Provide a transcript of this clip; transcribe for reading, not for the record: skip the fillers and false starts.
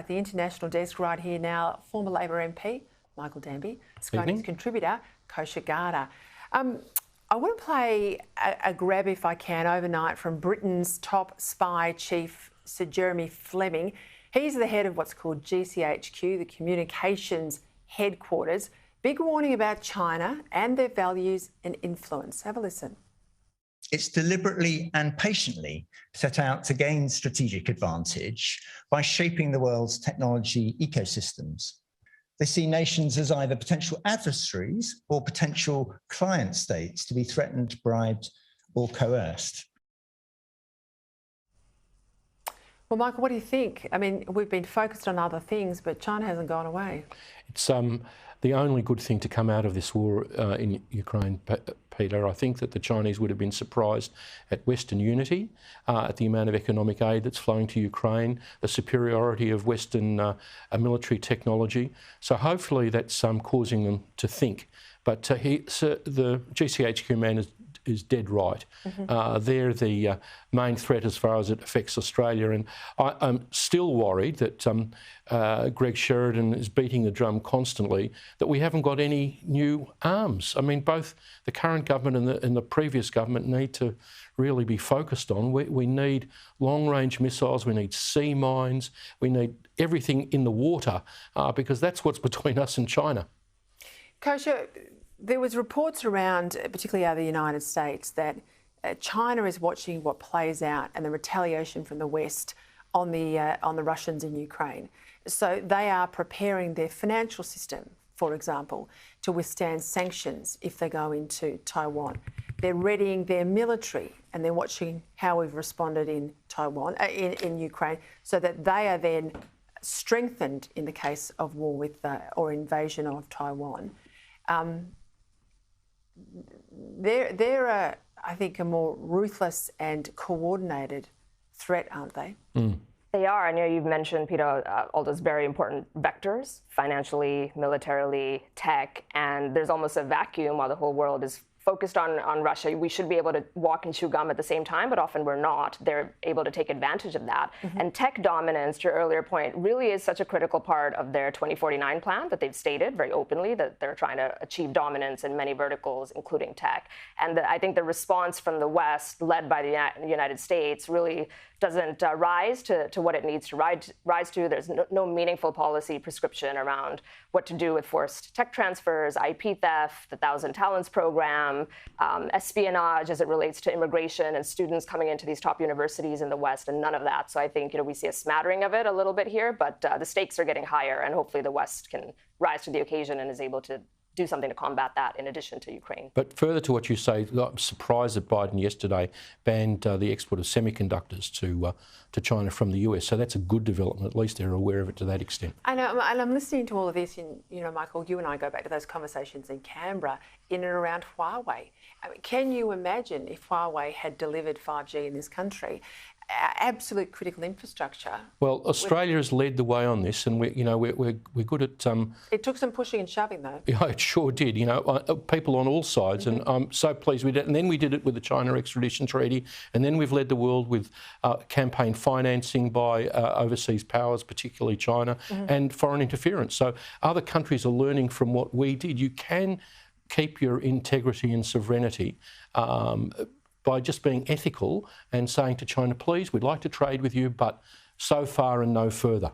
At the international desk right here now, former Labor MP, Michael Danby, Sky News contributor, Kosha Gada. I want to play a grab, if I can, overnight from Britain's top spy chief, Sir Jeremy Fleming. He's the head of what's called GCHQ, the communications headquarters. Big warning about China and their values and influence. Have a listen. It's deliberately and patiently set out to gain strategic advantage by shaping the world's technology ecosystems. They see nations as either potential adversaries or potential client states to be threatened, bribed, or coerced. Well, Michael, what do you think? I mean, we've been focused on other things, but China hasn't gone away. It's the only good thing to come out of this war in Ukraine, Peter. I think that the Chinese would have been surprised at Western unity, at the amount of economic aid that's flowing to Ukraine, the superiority of Western military technology. So hopefully that's causing them to think. But the GCHQ man is dead right. They're the main threat as far as it affects Australia. And I'm still worried that Greg Sheridan is beating the drum constantly that we haven't got any new arms. I mean, both the current government and the previous government need to really be focused on. We need long-range missiles, we need sea mines, we need everything in the water because that's what's between us and China. Kosha, there was reports around, particularly out of the United States, that China is watching what plays out and the retaliation from the West on the Russians in Ukraine. So they are preparing their financial system, for example, to withstand sanctions if they go into Taiwan. They're readying their military and they're watching how we've responded in Taiwan, in Ukraine, so that they are then strengthened in the case of war with or invasion of Taiwan. They're I think, a more ruthless and coordinated threat, aren't they? They are. I know you've mentioned, Peter, all those very important vectors, financially, militarily, tech, and there's almost a vacuum while the whole world is focused on Russia. We should be able to walk and chew gum at the same time, but often we're not. They're able to take advantage of that. And tech dominance, to your earlier point, really is such a critical part of their 2049 plan that they've stated very openly that they're trying to achieve dominance in many verticals, including tech. And I think the response from the West, led by the United States, really doesn't rise to what it needs to rise to. There's no meaningful policy prescription around what to do with forced tech transfers, IP theft, the Thousand Talents program, espionage as it relates to immigration and students coming into these top universities in the West, and none of that. So I think we see a smattering of it a little bit here, but the stakes are getting higher, and hopefully the West can rise to the occasion and is able to do something to combat that in addition to Ukraine. But further to what you say, I'm surprised that Biden yesterday banned the export of semiconductors to China from the US. So that's a good development. At least they're aware of it to that extent. I know, and I'm listening to all of this, and Michael, you and I go back to those conversations in Canberra in and around Huawei. I mean, can you imagine if Huawei had delivered 5G in this country? Absolute critical infrastructure. Well, Australia has led the way on this, and we're good at. It took some pushing and shoving, though. Yeah, it sure did. People on all sides, and I'm so pleased we did it. And then we did it with the China extradition treaty, and then we've led the world with campaign financing by overseas powers, particularly China, and foreign interference. So other countries are learning from what we did. You can keep your integrity and sovereignty. By just being ethical and saying to China, please, we'd like to trade with you, but so far and no further.